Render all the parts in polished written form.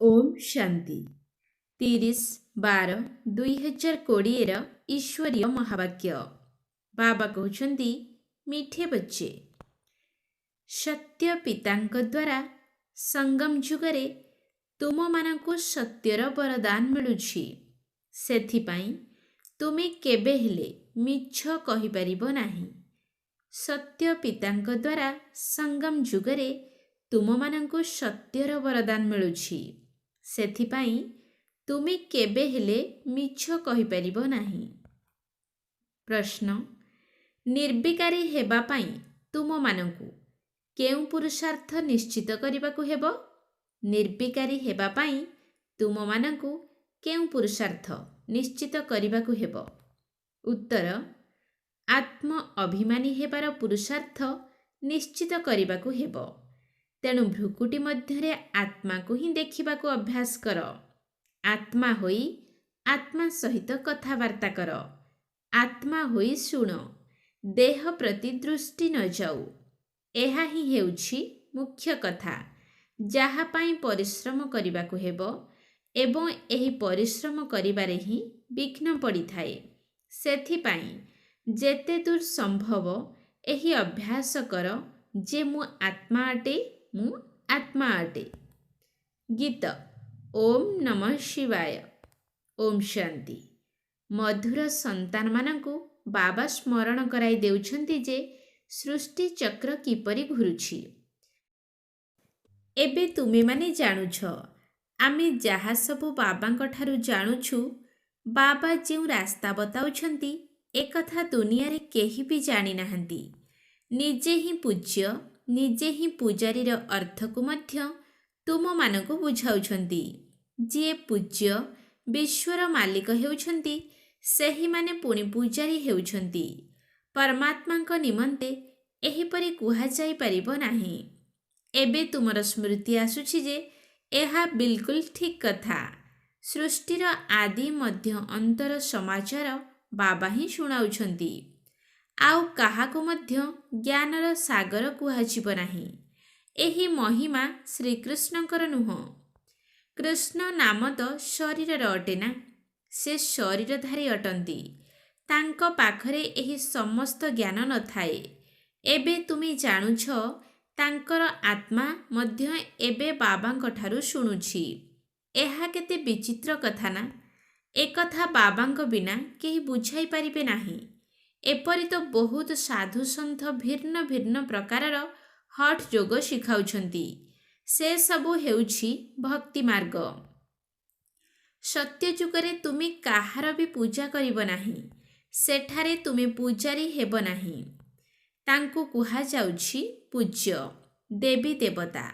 ओम शांति 30/12/2020 ईश्वरीय महावाक्य। बाबा कहते मीठे बच्चे, सत्य पितांक द्वारा संगम जुगरे तुम मानकु सत्यर वरदान मिलुछि। सेथिपाई तुमे केबे हेले मिछ कहि परिबो नाही। सत्य पितांक द्वारा संगम जुगरे तुम मानकु सत्यर वरदान मिलुछि। सेथिपाई तुमे केबे हेले मिछ कहि परिबो नाही। प्रश्न, निर्विकारी हेबा पाई तुम मानकु केउ पुरुषार्थ निश्चित करिबाकु हेबो? निर्विकारी हेबा पाई तुम मानकु केउ पुरुषार्थ निश्चित करिबाकु हेबो? उत्तर, आत्म अभिमानी हेबार पुरुषार्थ निश्चित करिबाकु हेबो। तेणु भ्रुकुटी मध्यरे आत्मा को ही देखिबाकु अभ्यास कर। आत्मा होई आत्मा सहित कथावार्ता कर। आत्मा होई शुण, देह प्रति दृष्टि न जाऊ। एहा ही हेउछि मुख्य कथा, जहा पाई परिश्रम करिबाकु हेबो एवं एही परिश्रम करिबारे ही विघ्न पड़ी थाए। सेथिपाई जेते दूर संभव एही अभ्यास कर जे मु आत्मा अटे, मु आत्मा अटे। गीत ओम नमः शिवाय। ओम शांति। मधुर संतान मानकु बाबा स्मरण कराई देउछन्ति जे सृष्टि चक्र किपरि घुरुछि। एबे तुमे माने जानुछ, आमे जहा सबु बाबांक ठारु जानुछु, बाबा जेउ रास्ता बताउछन्ति एकथा दुनिया रे केही भी जानि नाहंती। निजे ही पूज्य, निजे ही पूजारीर अर्थ को मध्य तुम मानकु बुझाउछन्ति। जे पूज्य विश्वर मालिक हेउछन्ति, सेही माने पुनि पूजारी हेउछन्ति। परमात्मांक निमंते एहीपरि कुहा जाई परिबो नाही। एबे तुमर स्मृति आसुछि जे एहा बिल्कुल ठीक कथा। सृष्टिर आदि मध्य अंतर समाचार बाबा ही शुणाउछन्ति। आउ काहाको मध्य ज्ञानर सागर कुहाजिब नाही। एही महिमा श्रीकृष्णकर नुह। कृष्ण नाम तो शरीरर अटेना, से शरीरधारी अटंती। तांक पाखरे एही समस्त ज्ञान न थाए। एबे तुमी जानुछ, तांकर आत्मा मध्य एबे बाबांक ठारु शुणुछि। एहा केते विचित्र कथा ना। एकथा बाबांक बिना केही बुझाई पारिबे नाही। एपरि तो बहुत साधु सन्थ भिन्न भिन्न प्रकारर हठ जोग शिखाउछन्ति। से सबु हेउछि भक्ति मार्ग। सत्य जुगरे तुमी काहार भी पूजा करिब नाही। सेठारे तुमी पूजारी हेब नाही। तांकु कुहा जाउछि पूज्य, देवी देवता।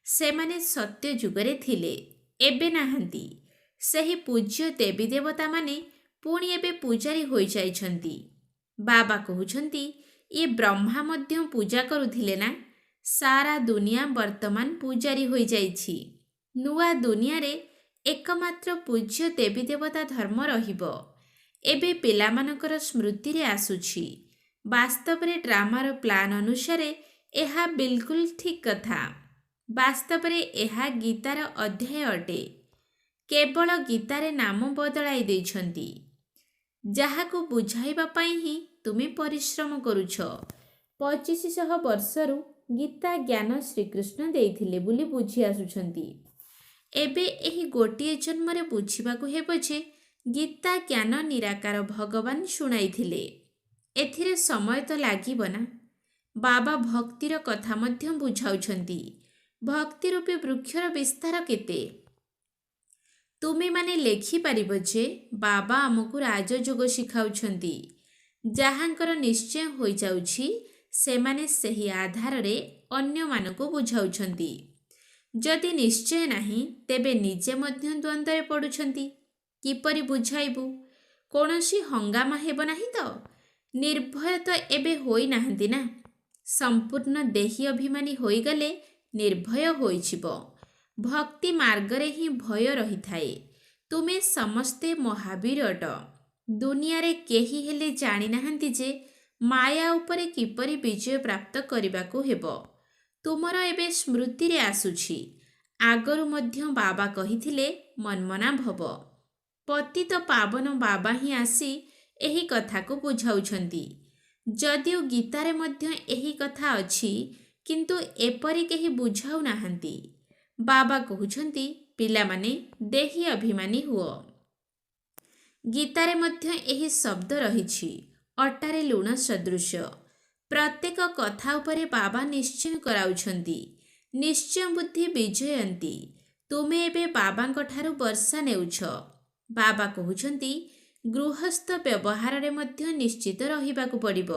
सेमाने सत्य जुगरे थिले, एबे नाहंती। सेही पूज्य देवी देवता माने पुणी एबे पूजारी होई जाइछन्ति। बाबा कहउछन्ति, ये ब्रह्मा मध्य पूजा करुथिले ना। सारा दुनिया वर्तमान पूजारी होई जाइछि। नुआ दुनिया रे एकमात्र पूज्य देवी देवता धर्म रहिबो। एबे पिलामानकर स्मृति रे आसुछि। वास्तव रे ड्रामार प्लान अनुसारे एहा बिल्कुल ठीक कथा। वास्तव रे एहा गीतार अध्याय अटे। केवल गीतारे नाम बदलाई दैछन्ति। जाहाकु बुझाइबा पाई ही तुमे परिश्रम करुछ। 2500 वर्षरु गीता ज्ञान श्रीकृष्ण देइथिले बुली बुझी आसुछन्ति। एबे एही गोटिए जन्मरे बुझिबाकु हेबो जे गीता ज्ञान निराकार भगवान शुणाइथिले। एथिरे समय तो लागिब ना। बाबा भक्तिर कथा मध्य बुझाउछन्ति। भक्ति रूपी वृक्षर विस्तार केते। तुमे माने लेखि पारिबो जे बाबा आमकु राजयोग शिखाउछन्ति। जाहांकर निश्चय होई जाउछि, सेमाने सेही आधार रे अन्य मानको बुझाउछन्ति। जदि निश्चय नाही, तेबे निजे मध्य द्वंद्वे पडुछन्ति। किपरि बुझाइबु? कोनोसी हंगामा हेब नाही तो? निर्भय तो एबे होई नाहंती ना। संपूर्ण देही अभिमानी होई गले निर्भय होइछिबो। भक्ति मार्गरे ही भय रही थाए। तुमे समस्ते महावीर अट। दुनिया रे केही हेले जानि नाहंती जे माया उपरे किपरि विजय प्राप्त करिबाकु हेबो। तुमर एबे स्मृति रे आसुछि। ଆଗରୁ ମଧ୍ୟ ବାବା କହିଥିଲେ ମନ୍ମନା ଭବ। ପତିତ ପାବନ ବାବା ହିଁ ଆସି ଏହି କଥାକୁ ବୁଝାଉଛନ୍ତି। ଯଦିଓ ଗୀତାରେ ମଧ୍ୟ ଏହି କଥା ଅଛି, କିନ୍ତୁ ଏପରି କେହି ବୁଝାଉ ନାହାନ୍ତି। ବାବା କହୁଛନ୍ତି ପିଲାମାନେ ଦେହୀ ଅଭିମାନୀ ହୁଅ। ଗୀତାରେ ମଧ୍ୟ ଏହି ଶବ୍ଦ ରହିଛି, ଅଟାରେ ଲୁଣ ସଦୃଶ। ପ୍ରତ୍ୟେକ କଥା ଉପରେ ବାବା ନିଶ୍ଚୟ କରାଉଛନ୍ତି। ନିଶ୍ଚୟ ବୁଦ୍ଧି ବିଜୟନ୍ତୀ। ତୁମେ ଏବେ ବାବାଙ୍କ ଠାରୁ ବର୍ଷା ନେଉଛ। ବାବା କହୁଛନ୍ତି ଗୃହସ୍ଥ ବ୍ୟବହାରରେ ମଧ୍ୟ ନିଶ୍ଚିତ ରହିବାକୁ ପଡ଼ିବ।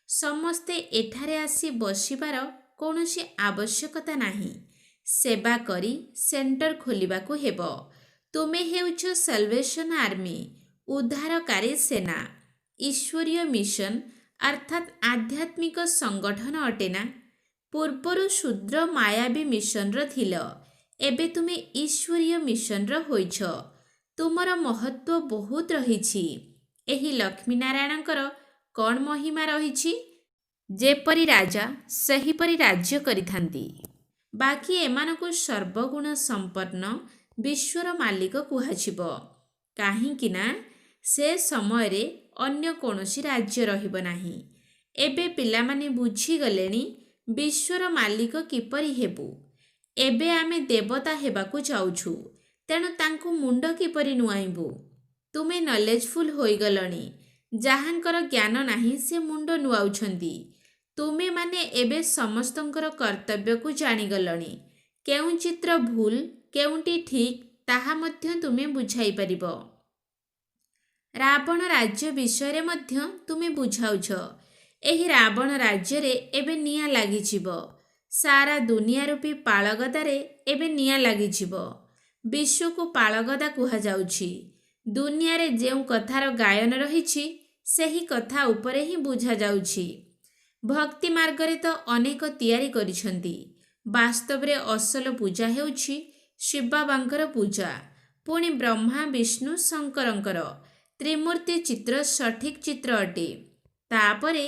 ସମସ୍ତେ ଏଠାରେ ଆସି ବସିବାର କୌଣସି ଆବଶ୍ୟକତା ନାହିଁ। ସେବା କରି ସେଣ୍ଟର ଖୋଲିବାକୁ ହେବ। ତୁମେ ହେଉଛ ସାଲଭେସନ ଆର୍ମି, ଉଦ୍ଧାରକାରୀ ସେନା। ଈଶ୍ୱରୀୟ ମିଶନ ଅର୍ଥାତ୍ ଆଧ୍ୟାତ୍ମିକ ସଂଗଠନ ଅଟେ ନା। ପୂର୍ବରୁ ଶୂଦ୍ର ମାୟାବୀ ମିଶନର ଥିଲ, ଏବେ ତୁମେ ଈଶ୍ୱରୀୟ ମିଶନର ହୋଇଛ। ତୁମର ମହତ୍ଵ ବହୁତ ରହିଛି। ଏହି ଲକ୍ଷ୍ମୀନାରାୟଣଙ୍କର କ'ଣ ମହିମା ରହିଛି? ଯେପରି ରାଜା ସେହିପରି ରାଜ୍ୟ କରିଥାନ୍ତି। ବାକି ଏମାନଙ୍କୁ ସର୍ବଗୁଣ ସମ୍ପନ୍ନ ବିଶ୍ୱର ମାଲିକ କୁହାଯିବ। କାହିଁକି ନା ସେ ସମୟରେ ଅନ୍ୟ କୌଣସି ରାଜ୍ୟ ରହିବ ନାହିଁ। ଏବେ ପିଲାମାନେ ବୁଝିଗଲେଣି ବିଶ୍ୱର ମାଲିକ କିପରି ହେବୁ। ଏବେ ଆମେ ଦେବତା ହେବାକୁ ଯାଉଛୁ, ତେଣୁ ତାଙ୍କୁ ମୁଣ୍ଡ କିପରି ନୁଆଇବୁ। ତୁମେ ନଲେଜଫୁଲ ହୋଇଗଲଣି। ଯାହାଙ୍କର ଜ୍ଞାନ ନାହିଁ ସେ ମୁଣ୍ଡ ନୁଆଉଛନ୍ତି। ତୁମେମାନେ ଏବେ ସମସ୍ତଙ୍କର କର୍ତ୍ତବ୍ୟକୁ ଜାଣିଗଲଣି। କେଉଁ ଚିତ୍ର ଭୁଲ କେଉଁଟି ଠିକ୍ ତାହା ମଧ୍ୟ ତୁମେ ବୁଝାଇପାରିବ। ରାବଣ ରାଜ୍ୟ ବିଷୟରେ ମଧ୍ୟ ତୁମେ ବୁଝାଉଛ। ଏହି ରାବଣ ରାଜ୍ୟରେ ଏବେ ନିଆଁ ଲାଗିଯିବ। ସାରା ଦୁନିଆ ରୂପୀ ପାଳଗଦାରେ ଏବେ ନିଆଁ ଲାଗିଯିବ। ବିଶ୍ୱକୁ ପାଳଗଦା କୁହାଯାଉଛି। ଦୁନିଆରେ ଯେଉଁ କଥାର ଗାୟନ ରହିଛି ସେହି କଥା ଉପରେ ହିଁ ବୁଝାଯାଉଛି। ଭକ୍ତି ମାର୍ଗରେ ତ ଅନେକ ତିଆରି କରିଛନ୍ତି। ବାସ୍ତବରେ ଅସଲ ପୂଜା ହେଉଛି ଶିବବାବାଙ୍କର ପୂଜା, ପୁଣି ବ୍ରହ୍ମା ବିଷ୍ଣୁ ଶଙ୍କରଙ୍କର ତ୍ରିମୂର୍ତ୍ତି ଚିତ୍ର ସଠିକ୍ ଚିତ୍ର ଅଟେ। ତାପରେ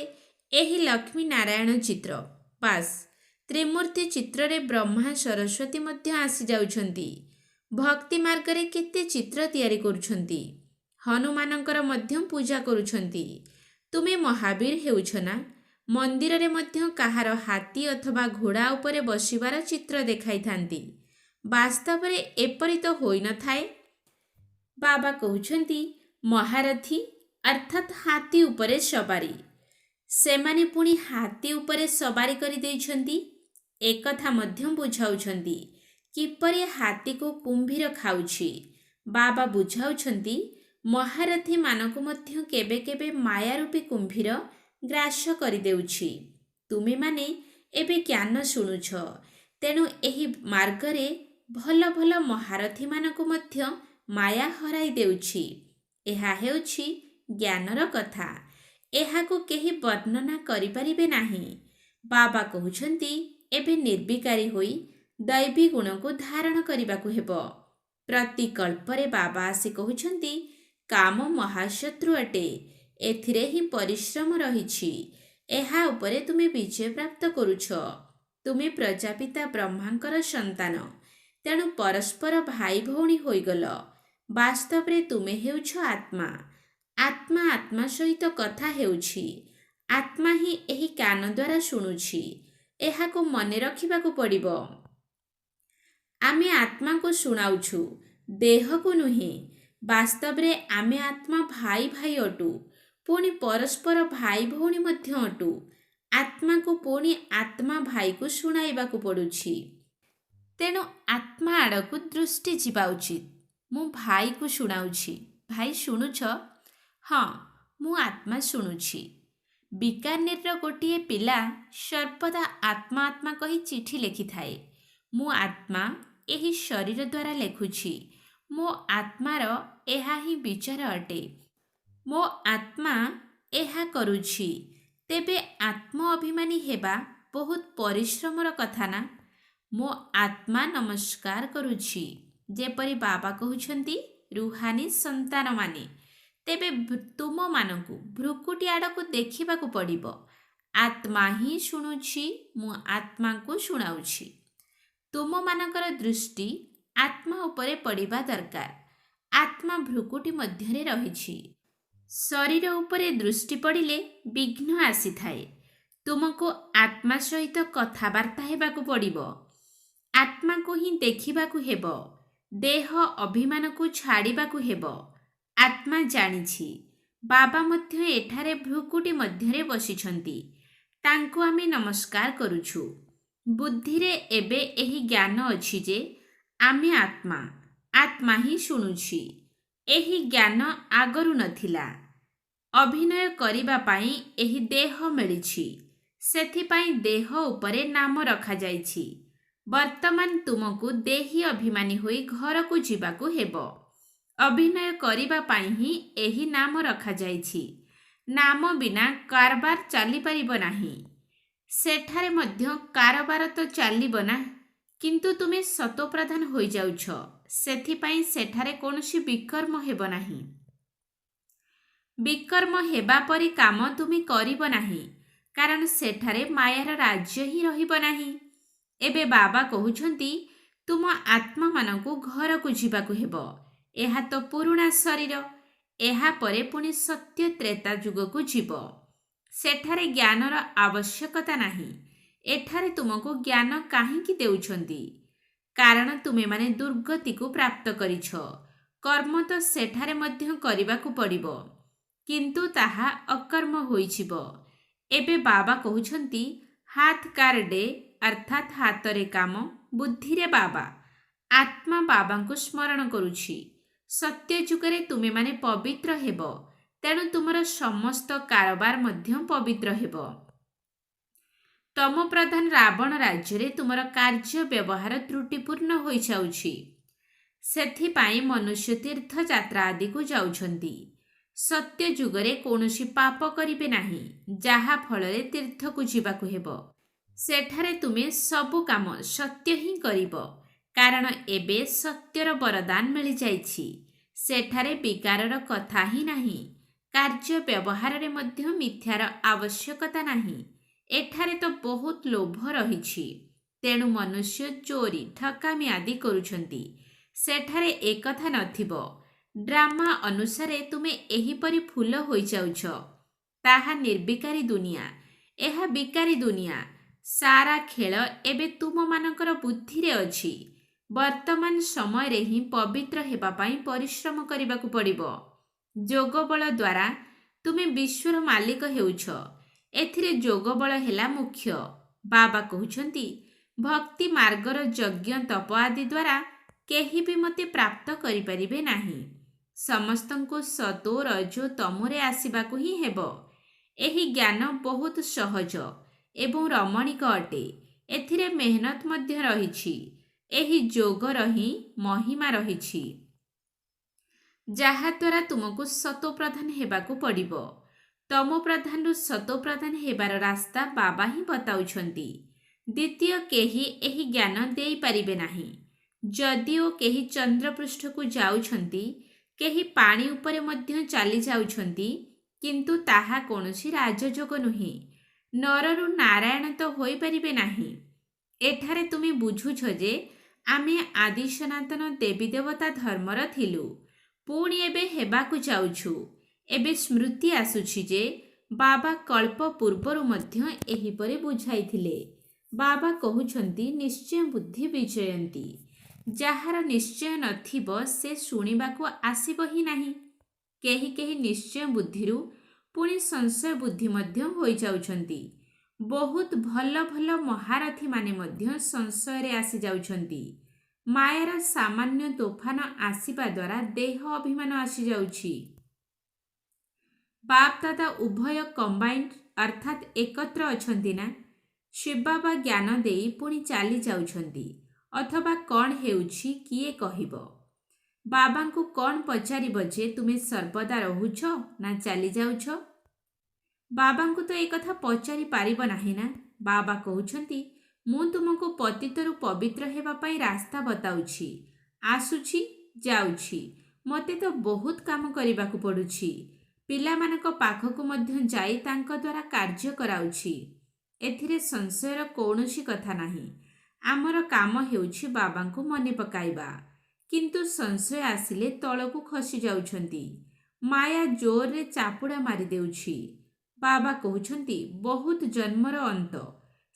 ଏହି ଲକ୍ଷ୍ମୀ ନାରାୟଣ ଚିତ୍ର। ବାସ୍, ତ୍ରିମୂର୍ତ୍ତି ଚିତ୍ରରେ ବ୍ରହ୍ମା ସରସ୍ୱତୀ ମଧ୍ୟ ଆସିଯାଉଛନ୍ତି। ଭକ୍ତି ମାର୍ଗରେ କେତେ ଚିତ୍ର ତିଆରି କରୁଛନ୍ତି। ହନୁମାନଙ୍କର ମଧ୍ୟ ପୂଜା କରୁଛନ୍ତି। ତୁମେ ମହାବୀର ହେଉଛ ନା। ମନ୍ଦିରରେ ମଧ୍ୟ କାହାର ହାତୀ ଅଥବା ଘୋଡ଼ା ଉପରେ ବସିବାର ଚିତ୍ର ଦେଖାଇଥାନ୍ତି। ବାସ୍ତବରେ ଏପରି ତ ହୋଇନଥାଏ। ବାବା କହୁଛନ୍ତି ମହାରଥୀ ଅର୍ଥାତ୍ ହାତୀ ଉପରେ ସବାରି। ସେମାନେ ପୁଣି ହାତୀ ଉପରେ ସବାରି କରିଦେଇଛନ୍ତି। ଏକଥା ମଧ୍ୟ ବୁଝାଉଛନ୍ତି କିପରି ହାତୀକୁ କୁମ୍ଭୀର ଖାଉଛି। ବାବା ବୁଝାଉଛନ୍ତି ମହାରଥୀମାନଙ୍କୁ ମଧ୍ୟ କେବେ କେବେ ମାୟାରୂପୀ କୁମ୍ଭୀର ଗ୍ରାସ କରିଦେଉଛି। ତୁମେମାନେ ଏବେ ଜ୍ଞାନ ଶୁଣୁଛ, ତେଣୁ ଏହି ମାର୍ଗରେ ଭଲ ଭଲ ମହାରଥୀମାନଙ୍କୁ ମଧ୍ୟ ମାୟା ହରାଇ ଦେଉଛି। ଏହା ହେଉଛି ଜ୍ଞାନର କଥା। ଏହାକୁ କେହି ବର୍ଣ୍ଣନା କରିପାରିବେ ନାହିଁ। ବାବା କହୁଛନ୍ତି ଏବେ ନିର୍ବିକାରୀ ହୋଇ ଦୈବୀ ଗୁଣକୁ ଧାରଣ କରିବାକୁ ହେବ। ପ୍ରତି କଳ୍ପରେ ବାବା ଆସି କହୁଛନ୍ତି କାମ ମହାଶତ୍ରୁ ଅଟେ। ଏଥିରେ ହିଁ ପରିଶ୍ରମ ରହିଛି। ଏହା ଉପରେ ତୁମେ ବିଜୟ ପ୍ରାପ୍ତ କରୁଛ। ତୁମେ ପ୍ରଜାପିତା ବ୍ରହ୍ମାଙ୍କର ସନ୍ତାନ, ତେଣୁ ପରସ୍ପର ଭାଇ ଭଉଣୀ ହୋଇଗଲ। ବାସ୍ତବରେ ତୁମେ ହେଉଛ ଆତ୍ମା। ଆତ୍ମା ଆତ୍ମା ସହିତ କଥା ହେଉଛି। ଆତ୍ମା ହିଁ ଏହି କାନ ଦ୍ୱାରା ଶୁଣୁଛି। ଏହାକୁ ମନେ ରଖିବାକୁ ପଡ଼ିବ। ଆମେ ଆତ୍ମାକୁ ଶୁଣାଉଛୁ, ଦେହକୁ ନୁହେଁ। ବାସ୍ତବରେ ଆମେ ଆତ୍ମା ଭାଇ ଭାଇ ଅଟୁ, ପୁଣି ପରସ୍ପର ଭାଇ ଭଉଣୀ ମଧ୍ୟ ଅଟୁ। ଆତ୍ମାକୁ ପୁଣି ଆତ୍ମା ଭାଇକୁ ଶୁଣାଇବାକୁ ପଡ଼ୁଛି। ତେଣୁ ଆତ୍ମା ଆଡ଼କୁ ଦୃଷ୍ଟି ଯିବା ଉଚିତ। ମୁଁ ଭାଇକୁ ଶୁଣାଉଛି, ଭାଇ ଶୁଣୁଛ? ହଁ, ମୁଁ ଆତ୍ମା ଶୁଣୁଛି। ବିକାନେରର ଗୋଟିଏ ପିଲା ସର୍ବଦା ଆତ୍ମା ଆତ୍ମା କହି ଚିଠି ଲେଖିଥାଏ। ମୁଁ ଆତ୍ମା ଏହି ଶରୀର ଦ୍ୱାରା ଲେଖୁଛି। ମୋ ଆତ୍ମାର ଏହା ହିଁ ବିଚାର ଅଟେ। ମୋ ଆତ୍ମା ଏହା କରୁଛି। ତେବେ ଆତ୍ମ ଅଭିମାନୀ ହେବା ବହୁତ ପରିଶ୍ରମର କଥା ନା। ମୋ ଆତ୍ମା ନମସ୍କାର କରୁଛି। ଯେପରି ବାବା କହୁଛନ୍ତି ରୁହାନୀ ସନ୍ତାନମାନେ, ତେବେ ତୁମମାନଙ୍କୁ ଭ୍ରୁକୁଟି ଆଡ଼କୁ ଦେଖିବାକୁ ପଡ଼ିବ। ଆତ୍ମା ହିଁ ଶୁଣୁଛି, ମୁଁ ଆତ୍ମାଙ୍କୁ ଶୁଣାଉଛି। ତୁମମାନଙ୍କର ଦୃଷ୍ଟି ଆତ୍ମା ଉପରେ ପଡ଼ିବା ଦରକାର। ଆତ୍ମା ଭ୍ରୁକୁଟି ମଧ୍ୟରେ ରହିଛି। ଶରୀର ଉପରେ ଦୃଷ୍ଟି ପଡ଼ିଲେ ବିଘ୍ନ ଆସିଥାଏ। ତୁମକୁ ଆତ୍ମା ସହିତ କଥାବାର୍ତ୍ତା ହେବାକୁ ପଡ଼ିବ। ଆତ୍ମାକୁ ହିଁ ଦେଖିବାକୁ ହେବ। ଦେହ ଅଭିମାନକୁ ଛାଡ଼ିବାକୁ ହେବ। ଆତ୍ମା ଜାଣିଛି। ବାବା ମଧ୍ୟ ଏଠାରେ ଭ୍ରୁକୁଟି ମଧ୍ୟରେ ବସିଛନ୍ତି। ତାଙ୍କୁ ଆମେ ନମସ୍କାର କରୁଛୁ। ବୁଦ୍ଧିରେ ଏବେ ଏହି ଜ୍ଞାନ ଅଛି ଯେ ଆମେ ଆତ୍ମା। ଆତ୍ମା ହିଁ ଶୁଣୁଛି। ଏହି ଜ୍ଞାନ ଆଗରୁ ନଥିଲା। ଅଭିନୟ କରିବା ପାଇଁ ଏହି ଦେହ ମିଳିଛି। ସେଥିପାଇଁ ଦେହ ଉପରେ ନାମ ରଖାଯାଇଛି। ବର୍ତ୍ତମାନ ତୁମକୁ ଦେହୀ ଅଭିମାନୀ ହୋଇ ଘରକୁ ଯିବାକୁ ହେବ। ଅଭିନୟ କରିବା ପାଇଁ ହିଁ ଏହି ନାମ ରଖାଯାଇଛି। ନାମ ବିନା କାରବାର ଚାଲିପାରିବ ନାହିଁ। ସେଠାରେ ମଧ୍ୟ କାରବାର ତ ଚାଲିବ ନା, କିନ୍ତୁ ତୁମେ ସତୋପ୍ରଧାନ ହୋଇଯାଉଛ। ସେଥିପାଇଁ ସେଠାରେ କୌଣସି ବିକର୍ମ ହେବ ନାହିଁ। ବିକର୍ମ ହେବା ପରି କାମ ତୁମେ କରିବ ନାହିଁ, କାରଣ ସେଠାରେ ମାୟାର ରାଜ୍ୟ ହିଁ ରହିବ ନାହିଁ। ଏବେ ବାବା କହୁଛନ୍ତି ତୁମ ଆତ୍ମାମାନଙ୍କୁ ଘରକୁ ଯିବାକୁ ହେବ। ଏହା ତ ପୁରୁଣା ଶରୀର। ଏହାପରେ ପୁଣି ସତ୍ୟ ତ୍ରେତା ଯୁଗକୁ ଯିବ। ସେଠାରେ ଜ୍ଞାନର ଆବଶ୍ୟକତା ନାହିଁ। ଏଠାରେ ତୁମକୁ ଜ୍ଞାନ କାହିଁକି ଦେଉଛନ୍ତି? କାରଣ ତୁମେମାନେ ଦୁର୍ଗତିକୁ ପ୍ରାପ୍ତ କରିଛ। କର୍ମ ତ ସେଠାରେ ମଧ୍ୟ କରିବାକୁ ପଡ଼ିବ, କିନ୍ତୁ ତାହା ଅକର୍ମ ହୋଇଯିବ। ଏବେ ବାବା କହୁଛନ୍ତି ହାତ କାର ଡେ, ଅର୍ଥାତ୍ ହାତରେ କାମ, ବୁଦ୍ଧିରେ ବାବା। ଆତ୍ମା ବାବାଙ୍କୁ ସ୍ମରଣ କରୁଛି। ସତ୍ୟ ଯୁଗରେ ତୁମେମାନେ ପବିତ୍ର ହେବ, ତେଣୁ ତୁମର ସମସ୍ତ କାରବାର ମଧ୍ୟ ପବିତ୍ର ହେବ। ତମ ପ୍ରଧାନ ରାବଣ ରାଜ୍ୟରେ ତୁମର କାର୍ଯ୍ୟ ବ୍ୟବହାର ତ୍ରୁଟିପୂର୍ଣ୍ଣ ହୋଇଯାଉଛି। ସେଥିପାଇଁ ମନୁଷ୍ୟ ତୀର୍ଥଯାତ୍ରା ଆଦିକୁ ଯାଉଛନ୍ତି। ସତ୍ୟ ଯୁଗରେ କୌଣସି ପାପ କରିବେ ନାହିଁ, ଯାହା ଫଳରେ ତୀର୍ଥକୁ ଯିବାକୁ ହେବ। ସେଠାରେ ତୁମେ ସବୁ କାମ ସତ୍ୟ ହିଁ କରିବ, କାରଣ ଏବେ ସତ୍ୟର ବରଦାନ ମିଳିଯାଇଛି। ସେଠାରେ ବିକାରର କଥା ହିଁ ନାହିଁ। କାର୍ଯ୍ୟ ବ୍ୟବହାରରେ ମଧ୍ୟ ମିଥ୍ୟାର ଆବଶ୍ୟକତା ନାହିଁ। ଏଠାରେ ତ ବହୁତ ଲୋଭ ରହିଛି, ତେଣୁ ମନୁଷ୍ୟ ଚୋରି ଠକାମି ଆଦି କରୁଛନ୍ତି। ସେଠାରେ ଏକଥା ନଥିବ। ଡ୍ରାମା ଅନୁସାରେ ତୁମେ ଏହିପରି ଫୁଲ ହୋଇଯାଉଛ। ତାହା ନିର୍ବିକାରୀ ଦୁନିଆ। ଏହା ବିକାରୀ ଦୁନିଆ। ସାରା ଖେଳ ଏବେ ତୁମମାନଙ୍କର ବୁଦ୍ଧିରେ ଅଛି। ବର୍ତ୍ତମାନ ସମୟରେ ହିଁ ପବିତ୍ର ହେବା ପାଇଁ ପରିଶ୍ରମ କରିବାକୁ ପଡ଼ିବ। ଯୋଗବଳ ଦ୍ୱାରା ତୁମେ ବିଶ୍ୱର ମାଲିକ ହେଉଛ। ଏଥିରେ ଯୋଗବଳ ହେଲା ମୁଖ୍ୟ। ବାବା କହୁଛନ୍ତି ଭକ୍ତି ମାର୍ଗର ଯଜ୍ଞ ତପ ଆଦି ଦ୍ୱାରା କେହି ବି ମୋତେ ପ୍ରାପ୍ତ କରିପାରିବେ ନାହିଁ। ସମସ୍ତଙ୍କୁ ସତୋ ରଜୋ ତମୋରେ ଆସିବାକୁ ହିଁ ହେବ। ଏହି ଜ୍ଞାନ ବହୁତ ସହଜ ଏବଂ ରମଣୀକ ଅଟେ। ଏଥିରେ ମେହନତ ମଧ୍ୟ ରହିଛି। ଏହି ଯୋଗର ହିଁ ମହିମା ରହିଛି, ଯାହାଦ୍ୱାରା ତୁମକୁ ସତୋପ୍ରଧାନ ହେବାକୁ ପଡ଼ିବ। ତମୋପ୍ରଧାନରୁ ସତୋପ୍ରଧାନ ହେବାର ରାସ୍ତା ବାବା ହିଁ ବତାଉଛନ୍ତି। ଦ୍ୱିତୀୟ କେହି ଏହି ଜ୍ଞାନ ଦେଇପାରିବେ ନାହିଁ। ଯଦିଓ କେହି ଚନ୍ଦ୍ରପୃଷ୍ଠକୁ ଯାଉଛନ୍ତି, କେହି ପାଣି ଉପରେ ମଧ୍ୟ ଚାଲି ଯାଉଛନ୍ତି, କିନ୍ତୁ ତାହା କୌଣସି ରାଜଯୋଗ ନୁହେଁ। ନରରୁ ନାରାୟଣ ତ ହୋଇପାରିବେ ନାହିଁ। ଏଠାରେ ତୁମେ ବୁଝୁଛ ଯେ ଆମେ ଆଦି ସନାତନ ଦେବୀ ଦେବତା ଧର୍ମର ଥିଲୁ, ପୁଣି ଏବେ ହେବାକୁ ଯାଉଛୁ। ଏବେ ସ୍ମୃତି ଆସୁଛି ଯେ ବାବା କଳ୍ପ ପୂର୍ବରୁ ମଧ୍ୟ ଏହିପରି ବୁଝାଇଥିଲେ। ବାବା କହୁଛନ୍ତି ନିଶ୍ଚୟ ବୁଦ୍ଧି ବିଜୟନ୍ତୀ। ଯାହାର ନିଶ୍ଚୟ ନଥିବ ସେ ଶୁଣିବାକୁ ଆସିବ ହିଁ ନାହିଁ। କେହି କେହି ନିଶ୍ଚୟ ବୁଦ୍ଧିରୁ ପୁଣି ସଂଶୟ ବୁଦ୍ଧି ମଧ୍ୟ ହୋଇଯାଉଛନ୍ତି। ବହୁତ ଭଲ ଭଲ ମହାରଥୀମାନେ ମଧ୍ୟ ସଂଶୟରେ ଆସିଯାଉଛନ୍ତି। ମାୟାର ସାମାନ୍ୟ ତୋଫାନ ଆସିବା ଦ୍ୱାରା ଦେହ ଅଭିମାନ ଆସିଯାଉଛି। ବାପ୍ ଦାଦା ଉଭୟ କମ୍ବାଇନ୍ଡ ଅର୍ଥାତ୍ ଏକତ୍ର ଅଛନ୍ତି ନା? ଶିବବାବା ଜ୍ଞାନ ଦେଇ ପୁଣି ଚାଲି ଯାଉଛନ୍ତି, ଅଥବା କ'ଣ ହେଉଛି କିଏ କହିବ? ବାବାଙ୍କୁ କ'ଣ ପଚାରିବ ଯେ ତୁମେ ସର୍ବଦା ରହୁଛ ନା ଚାଲି ଯାଉଛ? ବାବାଙ୍କୁ ତ ଏକଥା ପଚାରି ପାରିବ ନାହିଁ ନା। ବାବା କହୁଛନ୍ତି ମୁଁ ତୁମକୁ ପତିତରୁ ପବିତ୍ର ହେବା ପାଇଁ ରାସ୍ତା ବତାଉଛି। ଆସୁଛି ଯାଉଛି। ମୋତେ ତ ବହୁତ କାମ କରିବାକୁ ପଡ଼ୁଛି। ପିଲାମାନଙ୍କ ପାଖକୁ ମଧ୍ୟ ଯାଇ ତାଙ୍କ ଦ୍ୱାରା କାର୍ଯ୍ୟ କରାଉଛି। ଏଥିରେ ସଂଶୟର କୌଣସି କଥା ନାହିଁ। ଆମର କାମ ହେଉଛି ବାବାଙ୍କୁ ମନେ ପକାଇବା, କିନ୍ତୁ ସଂଶୟ ଆସିଲେ ତଳକୁ ଖସି ଯାଉଛନ୍ତି। ମାୟା ଜୋରରେ ଚାପୁଡ଼ା ମାରିଦେଉଛି। ବାବା କହୁଛନ୍ତି ବହୁତ ଜନ୍ମର ଅନ୍ତ,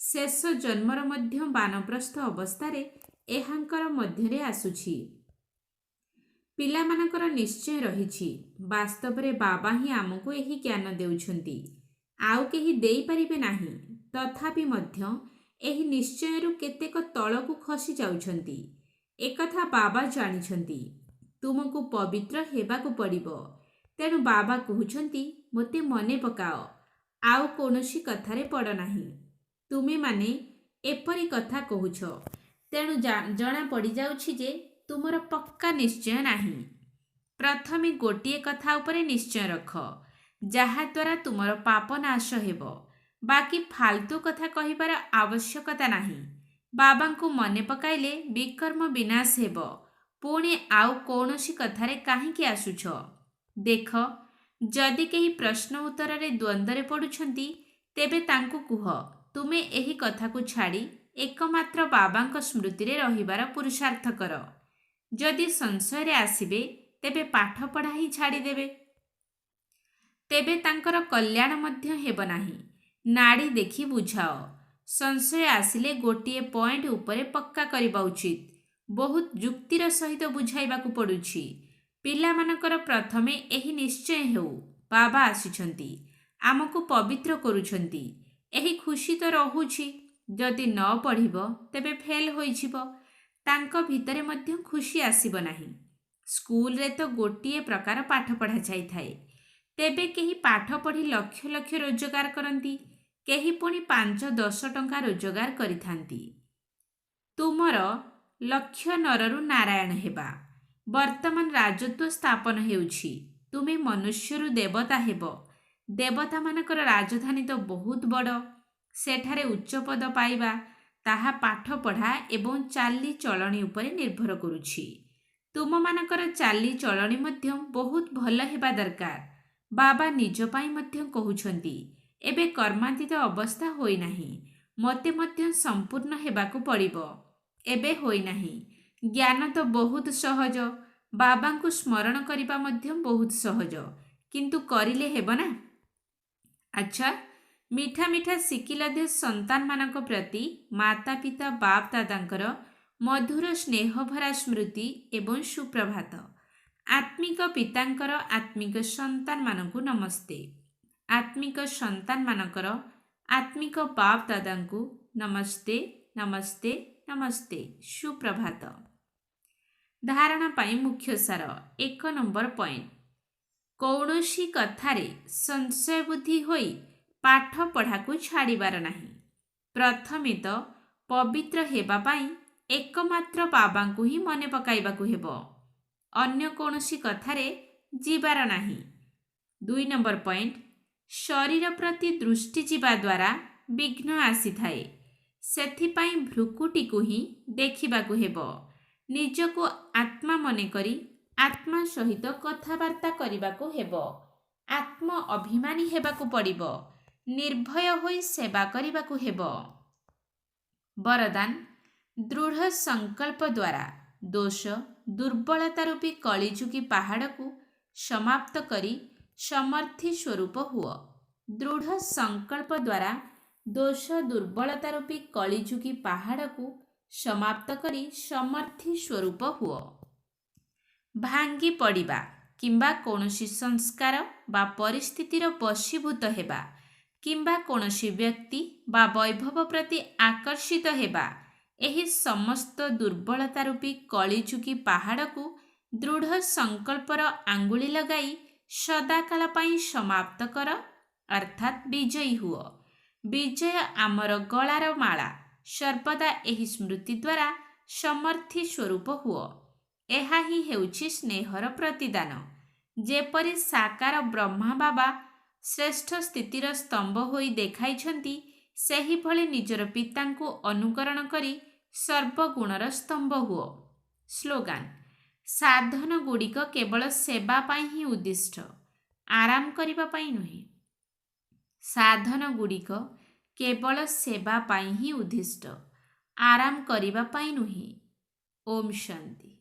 ଶେଷ ଜନ୍ମର ମଧ୍ୟ ବାନପ୍ରସ୍ଥ ଅବସ୍ଥାରେ ଏହାଙ୍କର ମଧ୍ୟରେ ଆସୁଛି। ପିଲାମାନଙ୍କର ନିଶ୍ଚୟ ରହିଛି। ବାସ୍ତବରେ ବାବା ହିଁ ଆମକୁ ଏହି ଜ୍ଞାନ ଦେଉଛନ୍ତି, ଆଉ କେହି ଦେଇପାରିବେ ନାହିଁ। ତଥାପି ମଧ୍ୟ ଏହି ନିଶ୍ଚୟରୁ କେତେକ ତଳକୁ ଖସି ଯାଉଛନ୍ତି। ଏକଥା ବାବା ଜାଣିଛନ୍ତି। ତୁମକୁ ପବିତ୍ର ହେବାକୁ ପଡ଼ିବ। ତେଣୁ ବାବା କହୁଛନ୍ତି ମୋତେ ମନେ ପକାଅ, ଆଉ କୌଣସି କଥାରେ ପଡ଼ ନାହିଁ। ତୁମେମାନେ ଏପରି କଥା କହୁଛ, ତେଣୁ ଜଣା ପଡ଼ିଯାଉଛି ଯେ ତୁମର ପକ୍କା ନିଶ୍ଚୟ ନାହିଁ। ପ୍ରଥମେ ଗୋଟିଏ କଥା ଉପରେ ନିଶ୍ଚୟ ରଖ, ଯାହାଦ୍ୱାରା ତୁମର ପାପ ନାଶ ହେବ। ବାକି ଫାଲତୁ କଥା କହିବାର ଆବଶ୍ୟକତା ନାହିଁ। ବାବାଙ୍କୁ ମନେ ପକାଇଲେ ବିକର୍ମ ବିନାଶ ହେବ। ପୁଣି ଆଉ କୌଣସି କଥାରେ କାହିଁକି ଆସୁଛ? ଦେଖ, ଯଦି କେହି ପ୍ରଶ୍ନ ଉତ୍ତରରେ ଦ୍ୱନ୍ଦ୍ୱରେ ପଡ଼ୁଛନ୍ତି, ତେବେ ତାଙ୍କୁ କୁହ ତୁମେ ଏହି କଥାକୁ ଛାଡ଼ି ଏକମାତ୍ର ବାବାଙ୍କ ସ୍ମୃତିରେ ରହିବାର ପୁରୁଷାର୍ଥ କର। ଯଦି ସଂଶୟରେ ଆସିବେ, ତେବେ ପାଠପଢ଼ା ହିଁ ଛାଡ଼ିଦେବେ। ତେବେ ତାଙ୍କର କଲ୍ୟାଣ ମଧ୍ୟ ହେବ ନାହିଁ। ନାଡ଼ି ଦେଖି ବୁଝାଅ। ସଂଶୟ ଆସିଲେ ଗୋଟିଏ ପଏଣ୍ଟ ଉପରେ ପକ୍କା କରିବା ଉଚିତ। ବହୁତ ଯୁକ୍ତିର ସହିତ ବୁଝାଇବାକୁ ପଡ଼ୁଛି। ପିଲାମାନଙ୍କର ପ୍ରଥମେ ଏହି ନିଶ୍ଚୟ ହେଉ, ବାବା ଆସିଛନ୍ତି, ଆମକୁ ପବିତ୍ର କରୁଛନ୍ତି। ଏହି ଖୁସି ତ ରହୁଛି। ଯଦି ନ ପଢ଼ିବ ତେବେ ଫେଲ୍ ହୋଇଯିବ। ତାଙ୍କ ଭିତରେ ମଧ୍ୟ ଖୁସି ଆସିବ ନାହିଁ। ସ୍କୁଲରେ ତ ଗୋଟିଏ ପ୍ରକାର ପାଠ ପଢ଼ା ଯାଇଥାଏ। ତେବେ କେହି ପାଠ ପଢ଼ି ଲକ୍ଷ ଲକ୍ଷ ରୋଜଗାର କରନ୍ତି, କେହି ପୁଣି 5-10 ଟଙ୍କା ରୋଜଗାର କରିଥାନ୍ତି। ତୁମର ଲକ୍ଷ୍ୟ ନରରୁ ନାରାୟଣ ହେବା। ବର୍ତ୍ତମାନ ରାଜତ୍ୱ ସ୍ଥାପନ ହେଉଛି। ତୁମେ ମନୁଷ୍ୟରୁ ଦେବତା ହେବ। ଦେବତାମାନଙ୍କର ରାଜଧାନୀ ତ ବହୁତ ବଡ଼। ସେଠାରେ ଉଚ୍ଚପଦ ପାଇବା, ତାହା ପାଠପଢ଼ା ଏବଂ ଚାଲିଚଳଣି ଉପରେ ନିର୍ଭର କରୁଛି। ତୁମମାନଙ୍କର ଚାଲିଚଳଣି ମଧ୍ୟ ବହୁତ ଭଲ ହେବା ଦରକାର। ବାବା ନିଜ ପାଇଁ ମଧ୍ୟ କହୁଛନ୍ତି, ଏବେ କର୍ମାତୀତ ଅବସ୍ଥା ହୋଇନାହିଁ, ମୋତେ ମଧ୍ୟ ସମ୍ପୂର୍ଣ୍ଣ ହେବାକୁ ପଡ଼ିବ। ଏବେ ହୋଇନାହିଁ। ଜ୍ଞାନ ତ ବହୁତ ସହଜ। ବାବାଙ୍କୁ ସ୍ମରଣ କରିବା ମଧ୍ୟ ବହୁତ ସହଜ, କିନ୍ତୁ କରିଲେ ହେବ ନା। ଆଚ୍ଛା, ମିଠା ମିଠା ଶିକିଲଧେ ସନ୍ତାନମାନଙ୍କ ପ୍ରତି ମାତା ପିତା ବାପ ଦାଦାଙ୍କର ମଧୁର ସ୍ନେହଭରା ସ୍ମୃତି ଏବଂ ସୁପ୍ରଭାତ। ଆତ୍ମିକ ପିତାଙ୍କର ଆତ୍ମିକ ସନ୍ତାନମାନଙ୍କୁ ନମସ୍ତେ। ଆତ୍ମିକ ସନ୍ତାନମାନଙ୍କର ଆତ୍ମିକ ବାପ ଦାଦାଙ୍କୁ ନମସ୍ତେ, ନମସ୍ତେ, ନମସ୍ତେ। ସୁପ୍ରଭାତ। ଧାରଣା ପାଇଁ ମୁଖ୍ୟ ସାର। 1 ନମ୍ବର ପଏଣ୍ଟ, କୌଣସି କଥାରେ ସଂଶୟ ବୁଦ୍ଧି ହୋଇ ପାଠ ପଢ଼ାକୁ ଛାଡ଼ିବାର ନାହିଁ। ପ୍ରଥମେ ତ ପବିତ୍ର ହେବା ପାଇଁ ଏକମାତ୍ର ବାବାଙ୍କୁ ହିଁ ମନେ ପକାଇବାକୁ ହେବ। ଅନ୍ୟ କୌଣସି କଥାରେ ଯିବାର ନାହିଁ। 2 ନମ୍ବର ପଏଣ୍ଟ, ଶରୀର ପ୍ରତି ଦୃଷ୍ଟି ଯିବା ଦ୍ୱାରା ବିଘ୍ନ ଆସିଥାଏ। ସେଥିପାଇଁ ଭୃକୁଟିକୁ ହିଁ ଦେଖିବାକୁ ହେବ। ନିଜକୁ ଆତ୍ମା ମନେକରି ଆତ୍ମା ସହିତ କଥାବାର୍ତ୍ତା କରିବାକୁ ହେବ। ଆତ୍ମ ଅଭିମାନୀ ହେବାକୁ ପଡ଼ିବ। ନିର୍ଭୟ ହୋଇ ସେବା କରିବାକୁ ହେବ। ବରଦାନ, ଦୃଢ଼ ସଂକଳ୍ପ ଦ୍ୱାରା ଦୋଷ ଦୁର୍ବଳତା ରୂପୀ କଳିଯୁଗୀ ପାହାଡ଼କୁ ସମାପ୍ତ କରି ସମର୍ଥି ସ୍ୱରୂପ ହୁଅ। ଦୃଢ଼ ସଂକଳ୍ପ ଦ୍ୱାରା ଦୋଷ ଦୁର୍ବଳତା ରୂପୀ କଳିଯୁଗୀ ପାହାଡ଼କୁ ସମାପ୍ତ କରି ସମର୍ଥି ସ୍ୱରୂପ ହୁଅ। ଭାଙ୍ଗି ପଡ଼ିବା କିମ୍ବା କୌଣସି ସଂସ୍କାର ବା ପରିସ୍ଥିତିର ବଶୀଭୂତ ହେବା କିମ୍ବା କୌଣସି ବ୍ୟକ୍ତି ବା ବୈଭବ ପ୍ରତି ଆକର୍ଷିତ ହେବା, ଏହି ସମସ୍ତ ଦୁର୍ବଳତା ରୂପୀ କଳିଯୁଗୀ ପାହାଡ଼କୁ ଦୃଢ଼ ସଂକଳ୍ପର ଆଙ୍ଗୁଳି ଲଗାଇ ସଦାକାଳ ପାଇଁ ସମାପ୍ତ କର, ଅର୍ଥାତ୍ ବିଜୟୀ ହୁଅ। ବିଜୟ ଆମର ଗଳାର ମାଳା। ସର୍ବଦା ଏହି ସ୍ମୃତି ଦ୍ୱାରା ସମର୍ଥି ସ୍ୱରୂପ ହୁଅ। ଏହା ହିଁ ହେଉଛି ସ୍ନେହର ପ୍ରତିଦାନ। ଯେପରି ସାକାର ବ୍ରହ୍ମା ବାବା ଶ୍ରେଷ୍ଠ ସ୍ଥିତିର ସ୍ତମ୍ଭ ହୋଇ ଦେଖାଇଛନ୍ତି, ସେହିଭଳି ନିଜର ପିତାଙ୍କୁ ଅନୁକରଣ କରି ସର୍ବଗୁଣର ସ୍ତମ୍ଭ ହୁଅ। ସ୍ଲୋଗାନ, ସାଧନଗୁଡ଼ିକ କେବଳ ସେବା ପାଇଁ ହିଁ ଉଦ୍ଦିଷ୍ଟ, ଆରାମ କରିବା ପାଇଁ ନୁହେଁ। ସାଧନଗୁଡ଼ିକ କେବଳ ସେବା ପାଇଁ ହିଁ ଉଦ୍ଦିଷ୍ଟ, ଆରାମ କରିବା ପାଇଁ ନୁହେଁ। ଓମ୍ ଶାନ୍ତି।